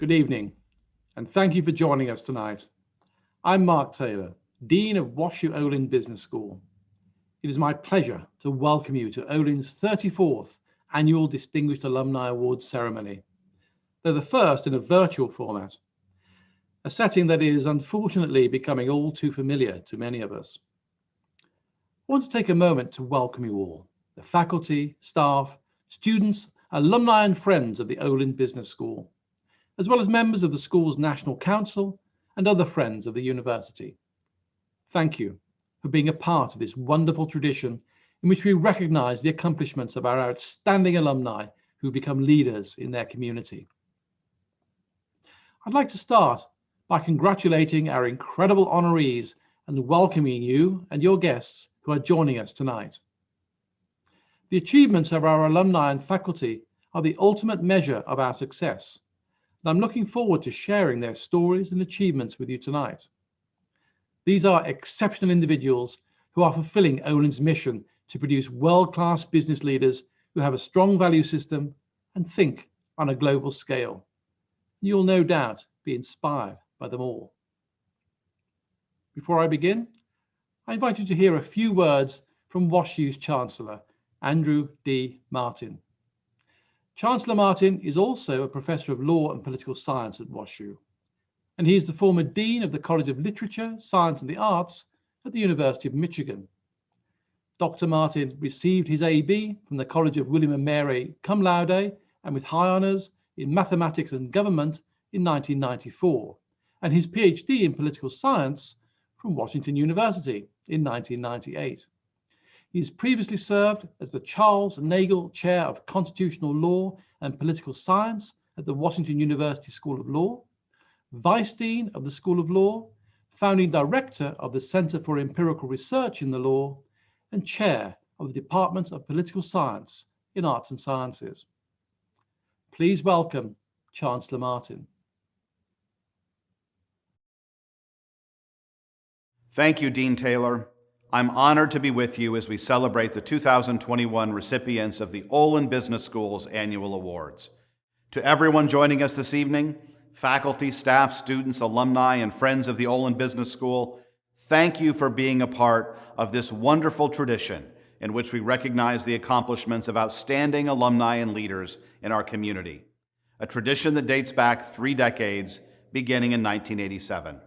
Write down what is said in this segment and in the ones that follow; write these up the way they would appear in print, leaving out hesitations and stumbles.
Good evening, and thank you for joining us tonight. I'm Mark Taylor, Dean of WashU Olin Business School. It is my pleasure to welcome you to Olin's 34th Annual Distinguished Alumni Awards ceremony. They're the first in a virtual format, a setting that is unfortunately becoming all too familiar to many of us. I want to take a moment to welcome you all, the faculty, staff, students, alumni and friends of the Olin Business School, as well as members of the school's National Council and other friends of the university. Thank you for being a part of this wonderful tradition in which we recognize the accomplishments of our outstanding alumni who become leaders in their community. I'd like to start by congratulating our incredible honorees and welcoming you and your guests who are joining us tonight. The achievements of our alumni and faculty are the ultimate measure of our success, and I'm looking forward to sharing their stories and achievements with you tonight. These are exceptional individuals who are fulfilling Olin's mission to produce world-class business leaders who have a strong value system and think on a global scale. You'll no doubt be inspired by them all. Before I begin, I invite you to hear a few words from WashU's Chancellor, Andrew D. Martin. Chancellor Martin is also a Professor of Law and Political Science at WashU, and he is the former Dean of the College of Literature, Science and the Arts at the University of Michigan. Dr. Martin received his AB from the College of William & Mary cum laude and with high honours in mathematics and government in 1994, and his PhD in political science from Washington University in 1998. He has previously served as the Charles Nagel Chair of Constitutional Law and Political Science at the Washington University School of Law, Vice Dean of the School of Law, Founding Director of the Center for Empirical Research in the Law, and Chair of the Department of Political Science in Arts and Sciences. Please welcome Chancellor Martin. Thank you, Dean Taylor. I'm honored to be with you as we celebrate the 2021 recipients of the Olin Business School's annual awards. To everyone joining us this evening, faculty, staff, students, alumni, and friends of the Olin Business School, thank you for being a part of this wonderful tradition in which we recognize the accomplishments of outstanding alumni and leaders in our community, a tradition that dates back 3 decades, beginning in 1987.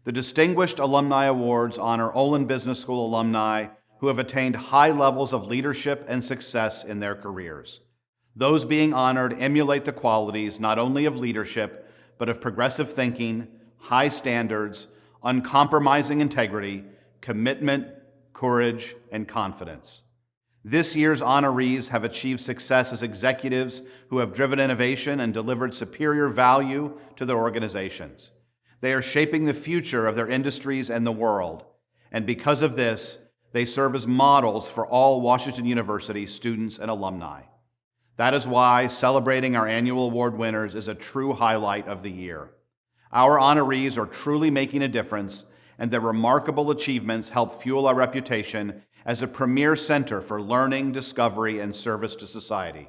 The Distinguished Alumni Awards honor Olin Business School alumni who have attained high levels of leadership and success in their careers. Those being honored emulate the qualities not only of leadership, but of progressive thinking, high standards, uncompromising integrity, commitment, courage, and confidence. This year's honorees have achieved success as executives who have driven innovation and delivered superior value to their organizations. They are shaping the future of their industries and the world, and because of this, they serve as models for all Washington University students and alumni. That is why celebrating our annual award winners is a true highlight of the year. Our honorees are truly making a difference, and their remarkable achievements help fuel our reputation as a premier center for learning, discovery, and service to society.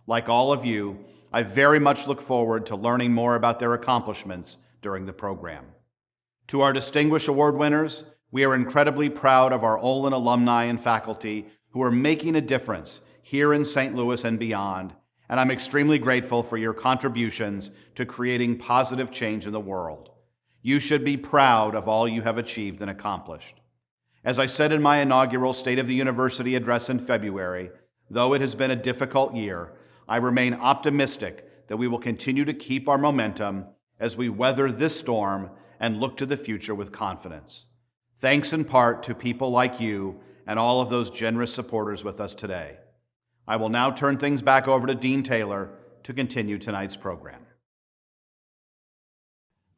Like all of you, I very much look forward to learning more about their accomplishments during the program. To our distinguished award winners, we are incredibly proud of our Olin alumni and faculty who are making a difference here in St. Louis and beyond, and I'm extremely grateful for your contributions to creating positive change in the world. You should be proud of all you have achieved and accomplished. As I said in my inaugural State of the University address in February, though it has been a difficult year, I remain optimistic that we will continue to keep our momentum as we weather this storm and look to the future with confidence. Thanks in part to people like you and all of those generous supporters with us today. I will now turn things back over to Dean Taylor to continue tonight's program.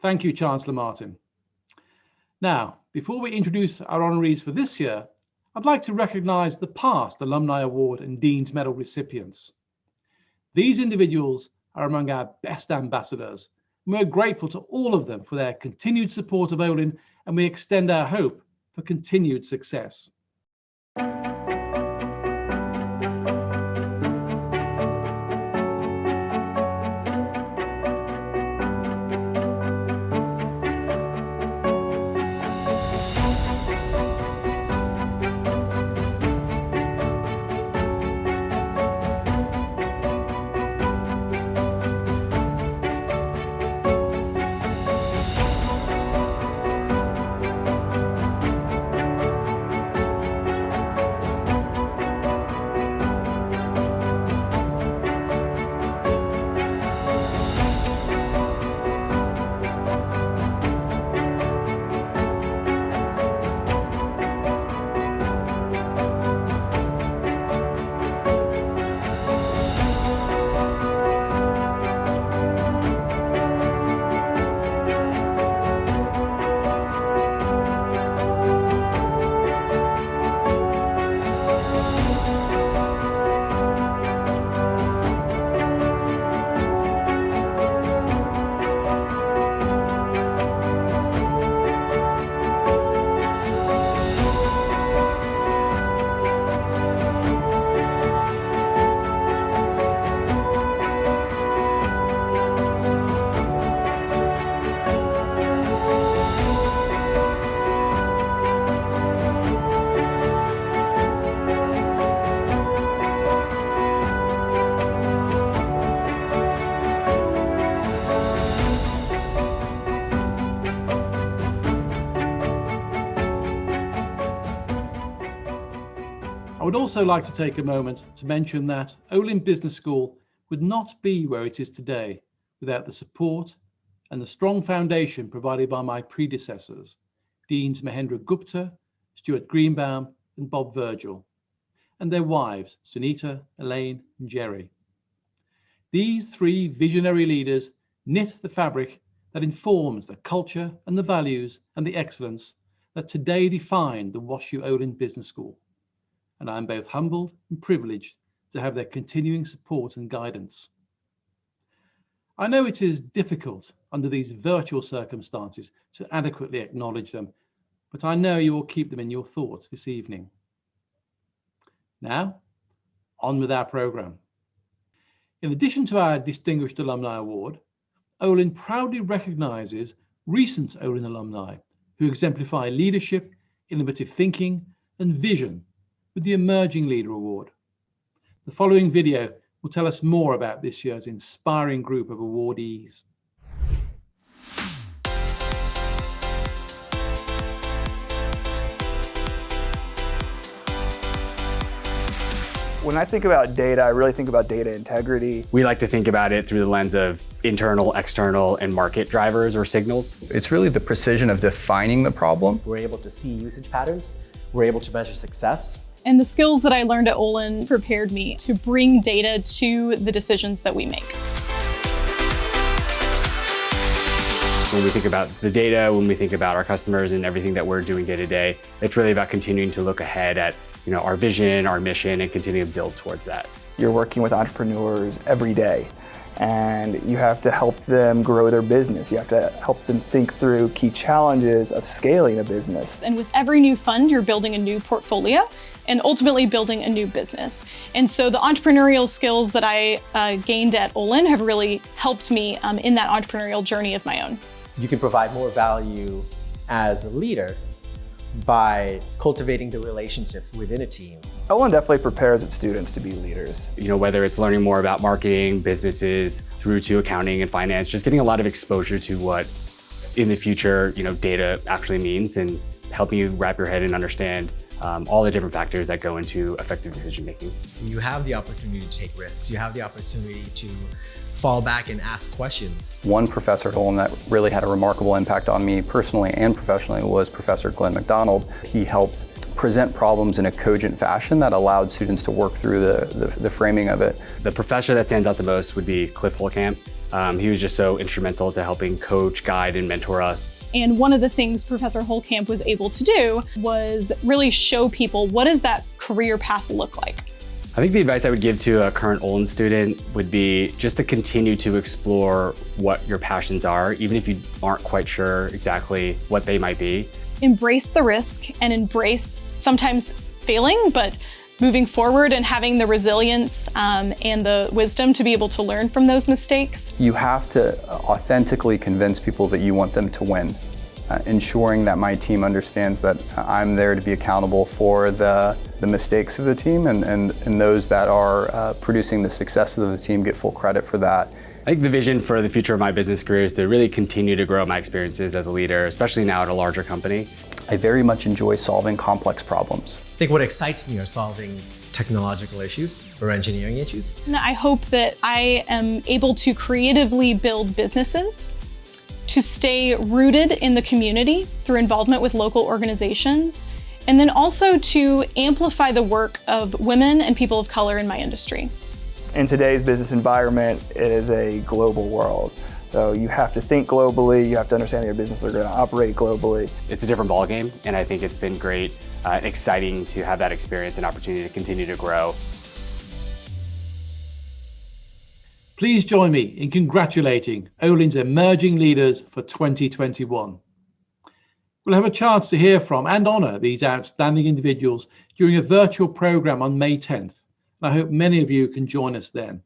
Thank you, Chancellor Martin. Now, before we introduce our honorees for this year, I'd like to recognize the past Alumni Award and Dean's Medal recipients. These individuals are among our best ambassadors. We're grateful to all of them for their continued support of Olin, and we extend our hope for continued success. I would also like to take a moment to mention that Olin Business School would not be where it is today without the support and the strong foundation provided by my predecessors, Deans Mahendra Gupta, Stuart Greenbaum, and Bob Virgil, and their wives, Sunita, Elaine, and Jerry. These three visionary leaders knit the fabric that informs the culture and the values and the excellence that today define the WashU Olin Business School. And I'm both humbled and privileged to have their continuing support and guidance. I know it is difficult under these virtual circumstances to adequately acknowledge them, but I know you will keep them in your thoughts this evening. Now, on with our programme. In addition to our Distinguished Alumni Award, Olin proudly recognises recent Olin alumni who exemplify leadership, innovative thinking and vision with the Emerging Leader Award. The following video will tell us more about this year's inspiring group of awardees. When I think about data, I really think about data integrity. We like to think about it through the lens of internal, external, and market drivers or signals. It's really the precision of defining the problem. We're able to see usage patterns. We're able to measure success. And the skills that I learned at Olin prepared me to bring data to the decisions that we make. When we think about the data, when we think about our customers and everything that we're doing day to day, it's really about continuing to look ahead at our vision, our mission, and continue to build towards that. You're working with entrepreneurs every day, and you have to help them grow their business. You have to help them think through key challenges of scaling a business. And with every new fund, you're building a new portfolio and ultimately building a new business. And so the entrepreneurial skills that I gained at Olin have really helped me in that entrepreneurial journey of my own. You can provide more value as a leader by cultivating the relationships within a team. Olin definitely prepares its students to be leaders. Whether it's learning more about marketing, businesses, through to accounting and finance, just getting a lot of exposure to what in the future, data actually means and helping you wrap your head and understand all the different factors that go into effective decision making. You have the opportunity to take risks. You have the opportunity to fall back and ask questions. One professor at Olin that really had a remarkable impact on me personally and professionally was Professor Glenn McDonald. He helped present problems in a cogent fashion that allowed students to work through the framing of it. The professor that stands out the most would be Cliff Holcamp. He was just so instrumental to helping coach, guide, and mentor us. And one of the things Professor Holcamp was able to do was really show people what does that career path look like. I think the advice I would give to a current Olin student would be just to continue to explore what your passions are, even if you aren't quite sure exactly what they might be. Embrace the risk and embrace sometimes failing, but moving forward and having the resilience and the wisdom to be able to learn from those mistakes. You have to authentically convince people that you want them to win, ensuring that my team understands that I'm there to be accountable for the mistakes of the team and those that are producing the success of the team get full credit for that. I think the vision for the future of my business career is to really continue to grow my experiences as a leader, especially now at a larger company. I very much enjoy solving complex problems. I think what excites me are solving technological issues or engineering issues. And I hope that I am able to creatively build businesses, to stay rooted in the community through involvement with local organizations, and then also to amplify the work of women and people of color in my industry. In today's business environment, it is a global world. So you have to think globally, you have to understand that your businesses are going to operate globally. It's a different ballgame, and I think it's been great and exciting to have that experience and opportunity to continue to grow. Please join me in congratulating Olin's emerging leaders for 2021. We'll have a chance to hear from and honour these outstanding individuals during a virtual programme on May 10th, and I hope many of you can join us then.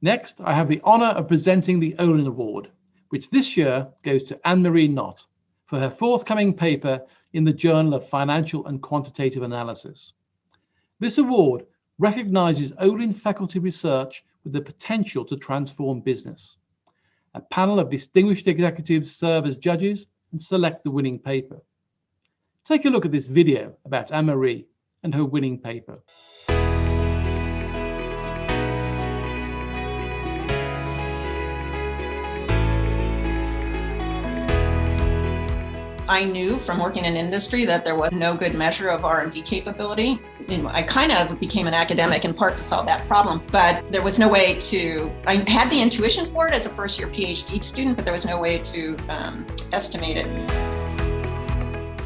Next, I have the honour of presenting the Olin Award, which this year goes to Anne-Marie Knott for her forthcoming paper in the Journal of Financial and Quantitative Analysis. This award recognises Olin faculty research with the potential to transform business. A panel of distinguished executives serve as judges and select the winning paper. Take a look at this video about Anne-Marie and her winning paper. I knew from working in industry that there was no good measure of R&D capability. I kind of became an academic in part to solve that problem, but there was no way to, I had the intuition for it as a first-year PhD student, but there was no way to estimate it.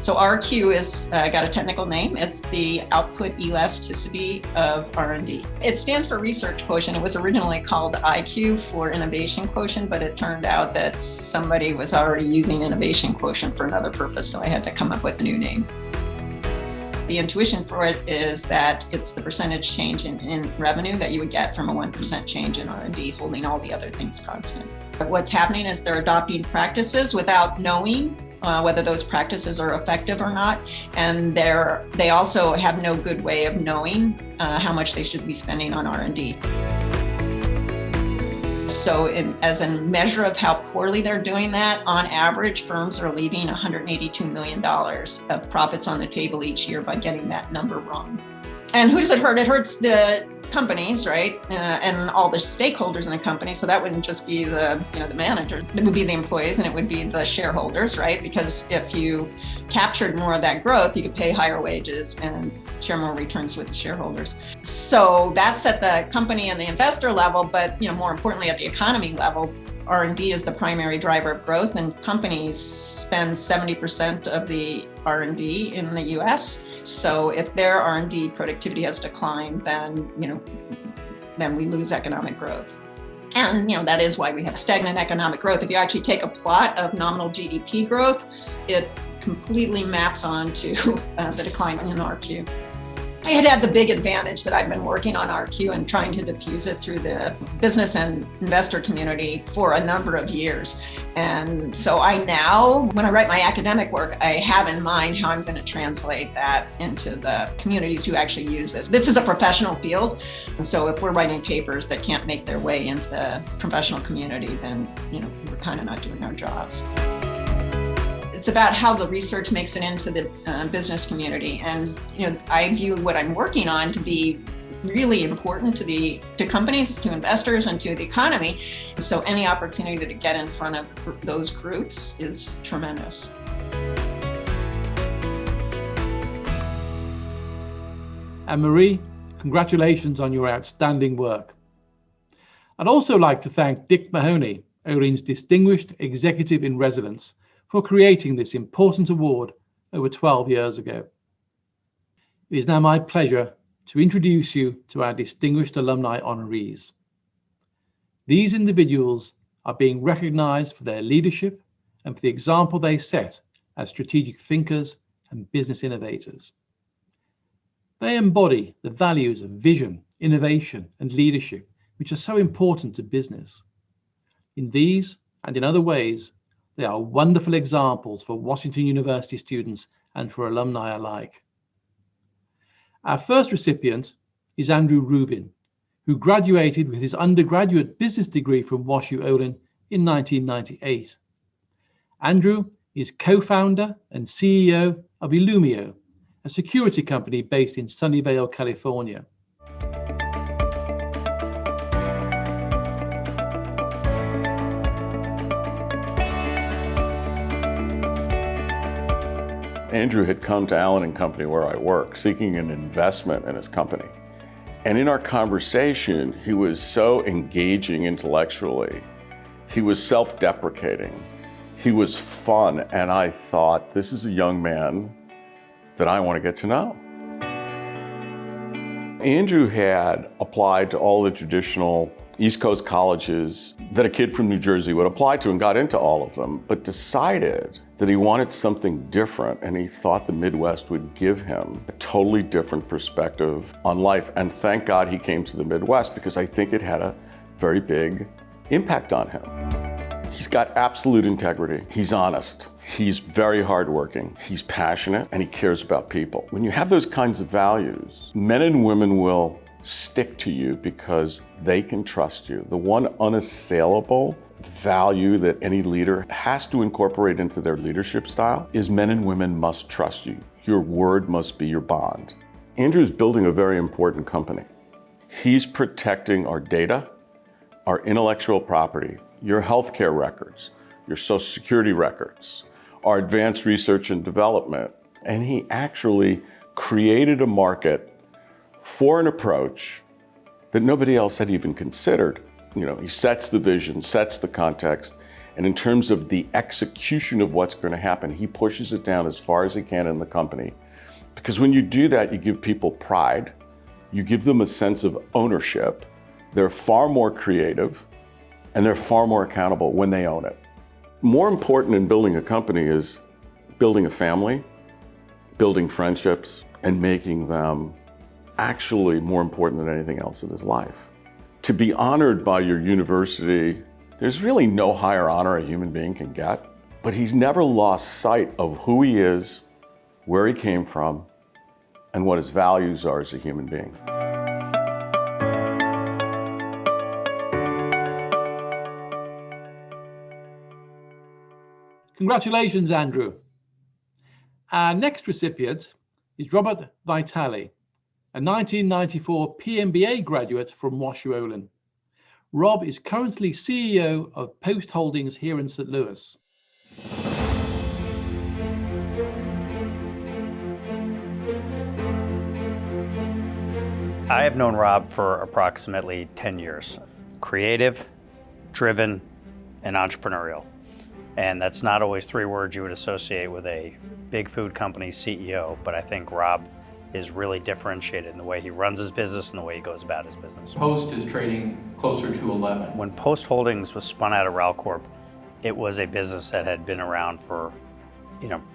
So RQ is got a technical name. It's the output elasticity of R&D. It stands for research quotient. It was originally called IQ for innovation quotient, but it turned out that somebody was already using innovation quotient for another purpose, so I had to come up with a new name. The intuition for it is that it's the percentage change in revenue that you would get from a 1% change in R&D, holding all the other things constant. But what's happening is they're adopting practices without knowing whether those practices are effective or not. And they also have no good way of knowing how much they should be spending on R&D. So as a measure of how poorly they're doing that, on average, firms are leaving $182 million of profits on the table each year by getting that number wrong. And who does it hurt? It hurts the companies, right? And all the stakeholders in the company. So that wouldn't just be the manager. It would be the employees and it would be the shareholders, right? Because if you captured more of that growth, you could pay higher wages and share more returns with the shareholders. So that's at the company and the investor level, but more importantly at the economy level, R&D is the primary driver of growth, and companies spend 70% of the R&D in the US. So if their R&D productivity has declined, then we lose economic growth. And that is why we have stagnant economic growth. If you actually take a plot of nominal GDP growth, it completely maps onto the decline in RQ. I had the big advantage that I've been working on RQ and trying to diffuse it through the business and investor community for a number of years. And so I now, when I write my academic work, I have in mind how I'm going to translate that into the communities who actually use this. This is a professional field. So if we're writing papers that can't make their way into the professional community, then we're kind of not doing our jobs. It's about how the research makes it into the business community. And I view what I'm working on to be really important to companies, to investors, and to the economy. So any opportunity to get in front of those groups is tremendous. And Marie, congratulations on your outstanding work. I'd also like to thank Dick Mahoney, Olin's Distinguished Executive in Residence, for creating this important award over 12 years ago. It is now my pleasure to introduce you to our distinguished alumni honorees. These individuals are being recognized for their leadership and for the example they set as strategic thinkers and business innovators. They embody the values of vision, innovation, and leadership, which are so important to business. In these and in other ways, they are wonderful examples for Washington University students and for alumni alike. Our first recipient is Andrew Rubin, who graduated with his undergraduate business degree from WashU Olin in 1998. Andrew is co-founder and CEO of Illumio, a security company based in Sunnyvale, California. Andrew had come to Allen & Company where I work, seeking an investment in his company. And in our conversation, he was so engaging intellectually. He was self-deprecating. He was fun. And I thought, this is a young man that I want to get to know. Andrew had applied to all the traditional East Coast colleges that a kid from New Jersey would apply to and got into all of them, but decided that he wanted something different, and he thought the Midwest would give him a totally different perspective on life. And thank God he came to the Midwest, because I think it had a very big impact on him. He's got absolute integrity. He's honest. He's very hardworking. He's passionate, and he cares about people. When you have those kinds of values, men and women will stick to you because they can trust you. The one unassailable value that any leader has to incorporate into their leadership style is men and women must trust you. Your word must be your bond. Andrew's building a very important company. He's protecting our data, our intellectual property, your healthcare records, your social security records, our advanced research and development. And he actually created a market for an approach that nobody else had even considered. You know, he sets the vision, sets the context, and in terms of the execution of what's going to happen, he pushes it down as far as he can in the company. Because when you do that, you give people pride, you give them a sense of ownership, they're far more creative, and they're far more accountable when they own it. More important in building a company is building a family, building friendships, and making them actually more important than anything else in his life. To be honored by your university, there's really no higher honor a human being can get, but he's never lost sight of who he is, where he came from, and what his values are as a human being. Congratulations, Andrew. Our next recipient is Robert Vitale, a 1994 PMBA graduate from WashU Olin. Rob is currently CEO of Post Holdings here in St. Louis. I have known Rob for approximately 10 years. Creative, driven, and entrepreneurial. And that's not always three words you would associate with a big food company CEO, but I think Rob is really differentiated in the way he runs his business and the way he goes about his business. Post is trading closer to 11. When Post Holdings was spun out of RALCorp, it was a business that had been around for,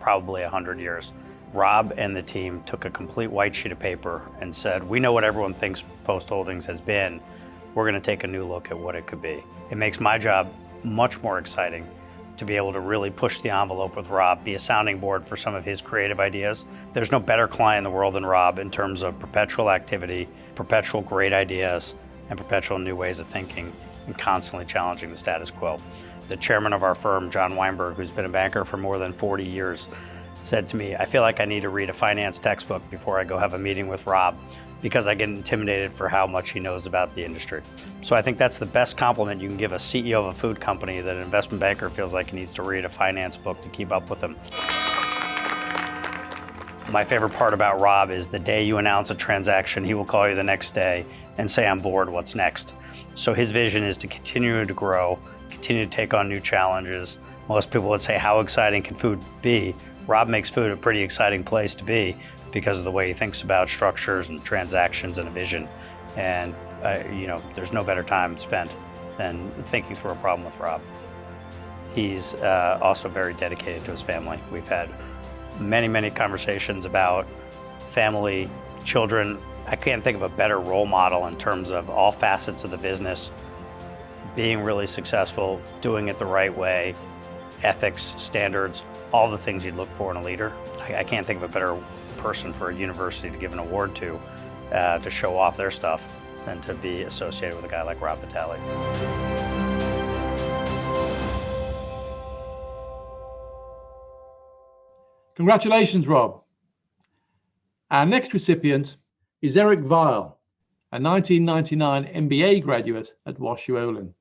probably 100 years. Rob and the team took a complete white sheet of paper and said, we know what everyone thinks Post Holdings has been. We're going to take a new look at what it could be. It makes my job much more exciting to be able to really push the envelope with Rob, be a sounding board for some of his creative ideas. There's no better client in the world than Rob in terms of perpetual activity, perpetual great ideas, and perpetual new ways of thinking, and constantly challenging the status quo. The chairman of our firm, John Weinberg, who's been a banker for more than 40 years, said to me, I feel like I need to read a finance textbook before I go have a meeting with Rob, because I get intimidated for how much he knows about the industry. So I think that's the best compliment you can give a CEO of a food company, that an investment banker feels like he needs to read a finance book to keep up with him. My favorite part about Rob is the day you announce a transaction, he will call you the next day and say, I'm bored, what's next? So his vision is to continue to grow, continue to take on new challenges. Most people would say, how exciting can food be? Rob makes food a pretty exciting place to be because of the way he thinks about structures and transactions and a vision. And there's no better time spent than thinking through a problem with Rob. He's also very dedicated to his family. We've had many, many conversations about family, children. I can't think of a better role model in terms of all facets of the business, being really successful, doing it the right way, ethics, standards, all the things you'd look for in a leader. I can't think of a better person for a university to give an award to show off their stuff than to be associated with a guy like Rob Vitale. Congratulations, Rob. Our next recipient is Eric Veiel, a 1999 MBA graduate at WashU Olin.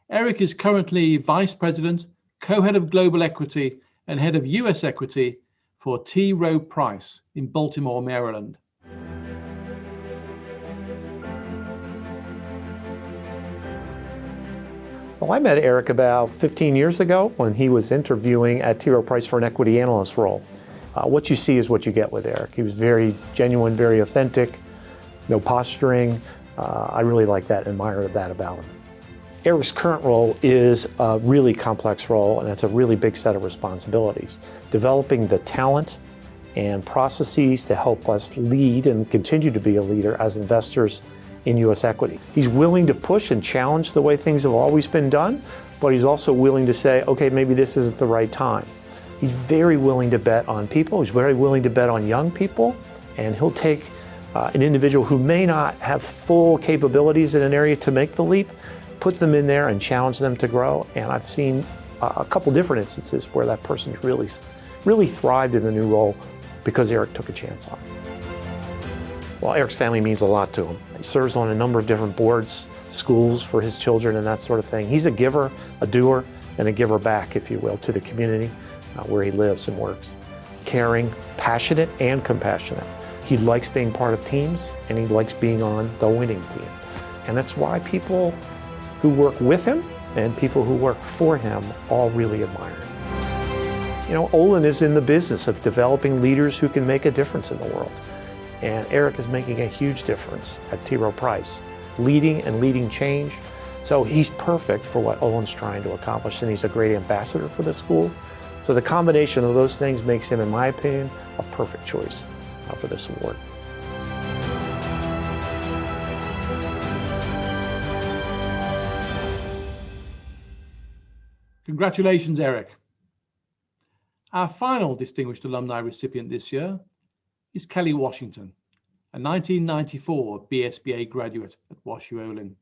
Eric is currently Vice President, Co-Head of Global Equity and Head of US Equity for T. Rowe Price in Baltimore, Maryland. Well, I met Eric about 15 years ago when he was interviewing at T. Rowe Price for an equity analyst role. What you see is what you get with Eric. He was very genuine, very authentic, no posturing. I really like that, admire that about him. Eric's current role is a really complex role, and it's a really big set of responsibilities. Developing the talent and processes to help us lead and continue to be a leader as investors in U.S. equity. He's willing to push and challenge the way things have always been done, but he's also willing to say, okay, maybe this isn't the right time. He's very willing to bet on people. He's very willing to bet on young people, and he'll take an individual who may not have full capabilities in an area to make the leap, put them in there and challenge them to grow. And I've seen a couple different instances where that person's really thrived in the new role because Eric took a chance on it. Well, Eric's family means a lot to him. He serves on a number of different boards, schools for his children and that sort of thing. He's a giver, a doer, and a giver back, if you will, to the community where he lives and works. Caring, passionate, and compassionate. He likes being part of teams, and he likes being on the winning team. And that's why people who work with him and people who work for him all really admire him. You know, Olin is in the business of developing leaders who can make a difference in the world. And Eric is making a huge difference at T. Rowe Price, leading change. So he's perfect for what Olin's trying to accomplish, and he's a great ambassador for the school. So the combination of those things makes him, in my opinion, a perfect choice for this award. Congratulations, Eric. Our final distinguished alumni recipient this year is Kelli Washington, a 1994 BSBA graduate at WashU Olin.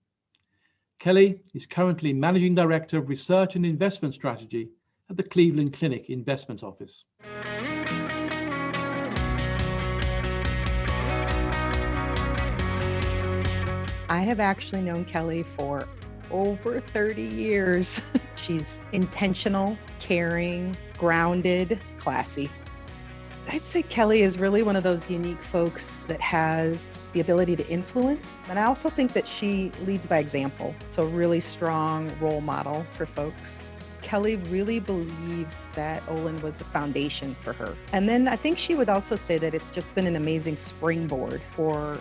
Kelli is currently Managing Director of Research and Investment Strategy at the Cleveland Clinic Investment Office. I have actually known Kelli for over 30 years. She's intentional, caring, grounded, classy. I'd say Kelli is really one of those unique folks that has the ability to influence. And I also think that she leads by example. So a really strong role model for folks. Kelli really believes that Olin was a foundation for her. And then I think she would also say that it's just been an amazing springboard for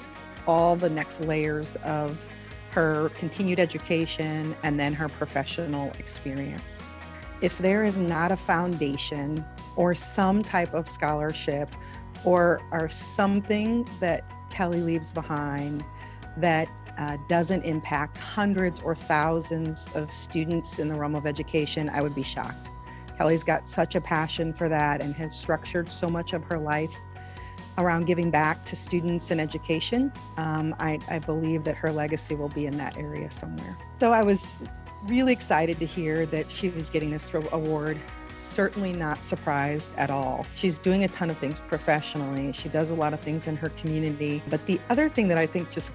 all the next layers of her continued education and then her professional experience. If there is not a foundation or some type of scholarship or something that Kelli leaves behind that doesn't impact hundreds or thousands of students in the realm of education, I would be shocked. Kelli's got such a passion for that and has structured so much of her life around giving back to students and education. I believe that her legacy will be in that area somewhere. So I was really excited to hear that she was getting this award. Certainly not surprised at all. She's doing a ton of things professionally. She does a lot of things in her community. But the other thing that I think just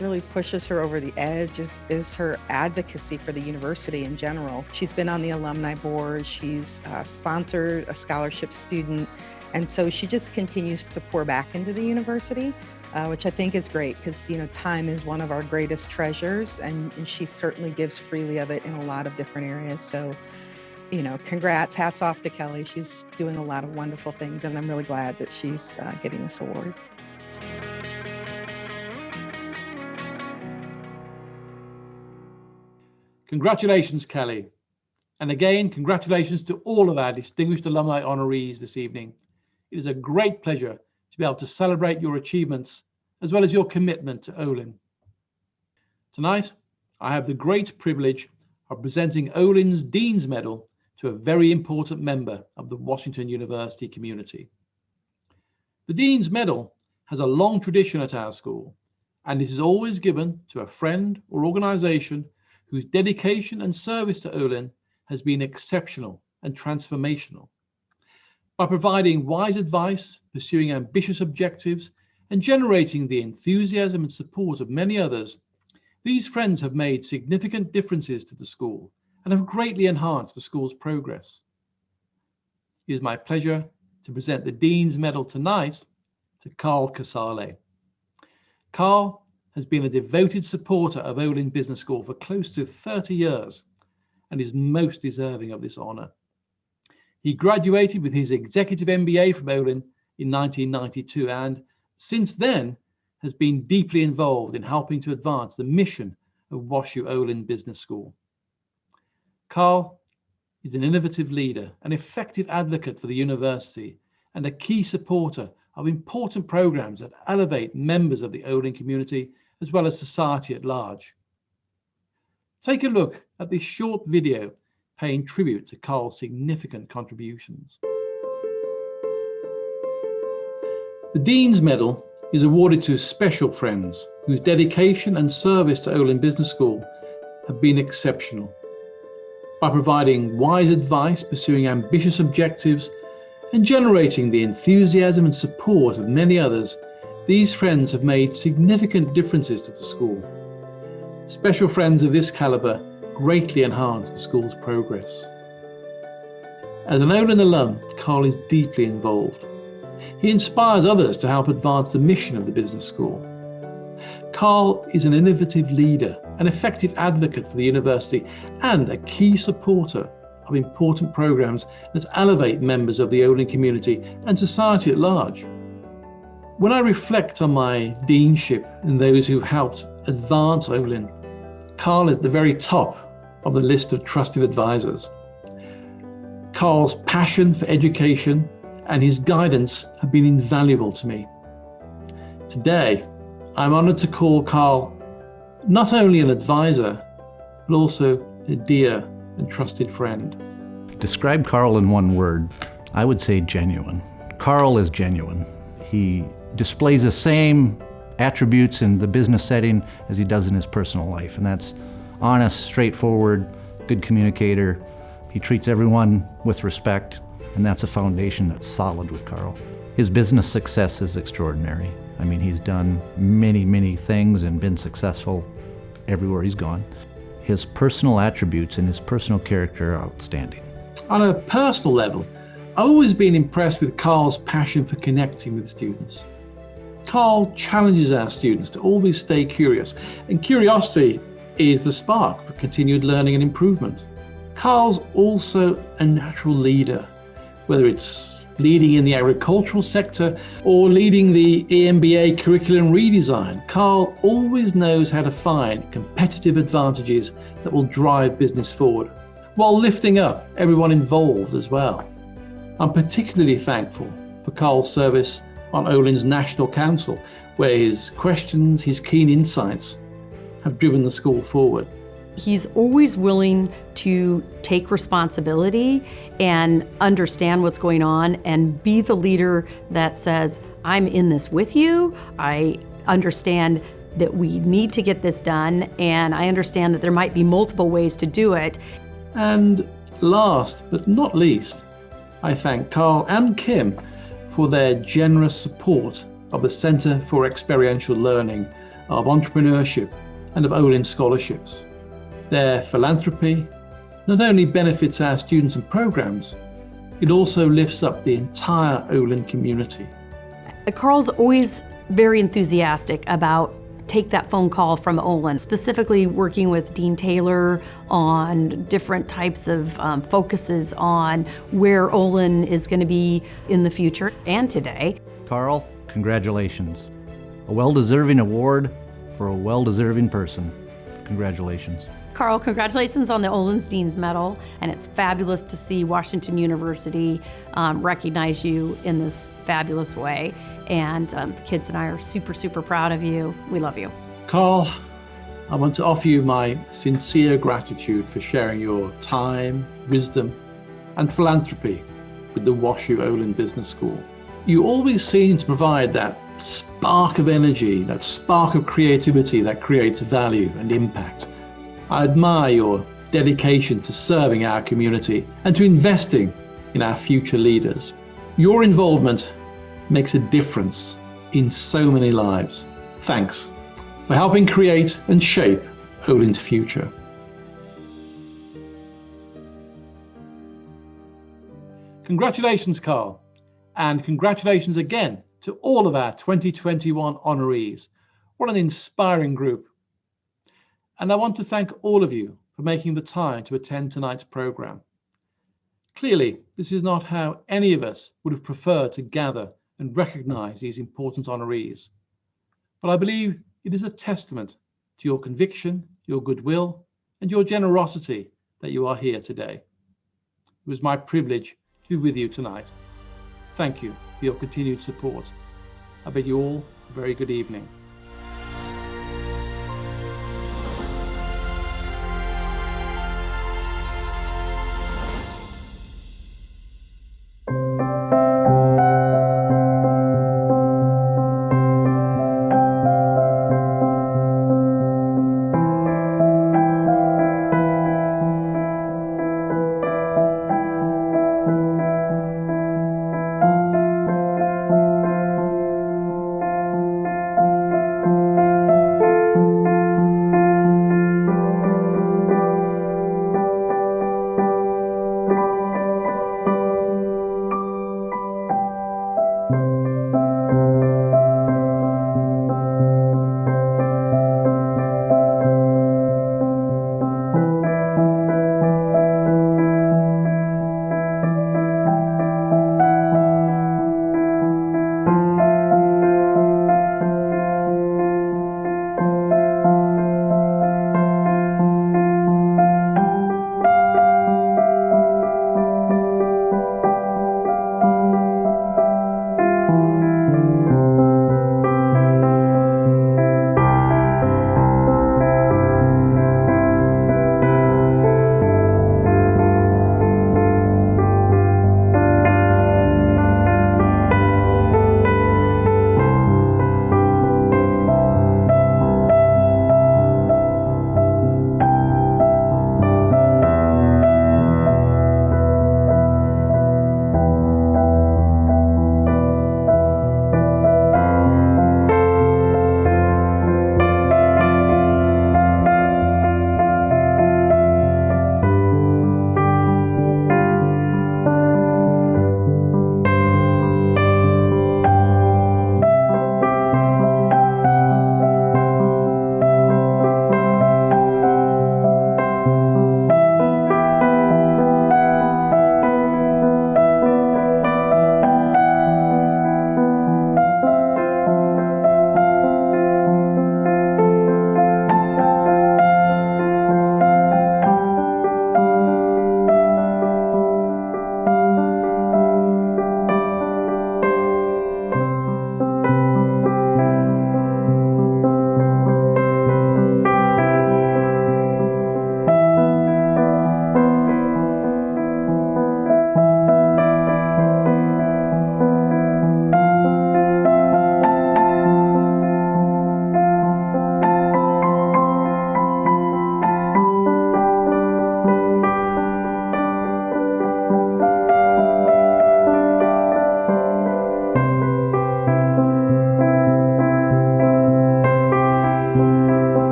really pushes her over the edge is her advocacy for the university in general. She's been on the alumni board. She's sponsored a scholarship student. And so she just continues to pour back into the university, which I think is great because, you know, time is one of our greatest treasures, and she certainly gives freely of it in a lot of different areas. So, you know, congrats, hats off to Kelli. She's doing a lot of wonderful things, and I'm really glad that she's getting this award. Congratulations, Kelli. And again, congratulations to all of our distinguished alumni honorees this evening. It is a great pleasure to be able to celebrate your achievements as well as your commitment to Olin. Tonight, I have the great privilege of presenting Olin's Dean's Medal to a very important member of the Washington University community. The Dean's Medal has a long tradition at our school, and it is always given to a friend or organization whose dedication and service to Olin has been exceptional and transformational. By providing wise advice, pursuing ambitious objectives, and generating the enthusiasm and support of many others, these friends have made significant differences to the school and have greatly enhanced the school's progress. It is my pleasure to present the Dean's Medal tonight to Carl Casale. Carl has been a devoted supporter of Olin Business School for close to 30 years and is most deserving of this honor. He graduated with his executive MBA from Olin in 1992 and since then has been deeply involved in helping to advance the mission of WashU Olin Business School. Carl is an innovative leader, an effective advocate for the university, and a key supporter of important programs that elevate members of the Olin community as well as society at large. Take a look at this short video paying tribute to Carl's significant contributions. The Dean's Medal is awarded to special friends whose dedication and service to Olin Business School have been exceptional. By providing wise advice, pursuing ambitious objectives, and generating the enthusiasm and support of many others, These friends have made significant differences to the school. Special friends of this caliber greatly enhance the school's progress. As an Olin alum, Carl is deeply involved. He inspires others to help advance the mission of the business school. Carl is an innovative leader, an effective advocate for the university, and a key supporter of important programs that elevate members of the Olin community and society at large. When I reflect on my deanship and those who've helped advance Olin, Carl is at the very top of the list of trusted advisors. Carl's passion for education and his guidance have been invaluable to me. Today, I'm honored to call Carl not only an advisor, but also a dear and trusted friend. Describe Carl in one word, I would say genuine. Carl is genuine. He displays the same attributes in the business setting as he does in his personal life, and that's honest, straightforward, good communicator. He treats everyone with respect, and that's a foundation that's solid with Carl. His business success is extraordinary. I mean, he's done many, many things and been successful everywhere he's gone. His personal attributes and his personal character are outstanding. On a personal level, I've always been impressed with Carl's passion for connecting with students. Carl challenges our students to always stay curious, and curiosity is the spark for continued learning and improvement. Carl's also a natural leader, whether it's leading in the agricultural sector or leading the EMBA curriculum redesign. Carl always knows how to find competitive advantages that will drive business forward, while lifting up everyone involved as well. I'm particularly thankful for Carl's service on Olin's National Council, where his questions, his keen insights have driven the school forward. He's always willing to take responsibility and understand what's going on and be the leader that says, I'm in this with you. I understand that we need to get this done, and I understand that there might be multiple ways to do it. And last but not least, I thank Carl and Kim for their generous support of the Center for Experiential Learning, of entrepreneurship, and of Olin scholarships. Their philanthropy not only benefits our students and programs, it also lifts up the entire Olin community. Carl's always very enthusiastic about take that phone call from Olin, specifically working with Dean Taylor on different types of focuses on where Olin is going to be in the future and today. Carl, congratulations. A well-deserving award for a well-deserving person. Congratulations. Carl, congratulations on the Olin's Dean's Medal, and it's fabulous to see Washington University recognize you in this fabulous way. And the kids and I are super, super proud of you. We love you. Carl, I want to offer you my sincere gratitude for sharing your time, wisdom, and philanthropy with the WashU Olin Business School. You always seem to provide that spark of energy, that spark of creativity that creates value and impact. I admire your dedication to serving our community and to investing in our future leaders. Your involvement makes a difference in so many lives. Thanks for helping create and shape Olin's future. Congratulations, Carl, and congratulations again to all of our 2021 honorees. What an inspiring group. And I want to thank all of you for making the time to attend tonight's program. Clearly, this is not how any of us would have preferred to gather and recognize these important honorees. But I believe it is a testament to your conviction, your goodwill, and your generosity that you are here today. It was my privilege to be with you tonight. Thank you for your continued support. I bid you all a very good evening.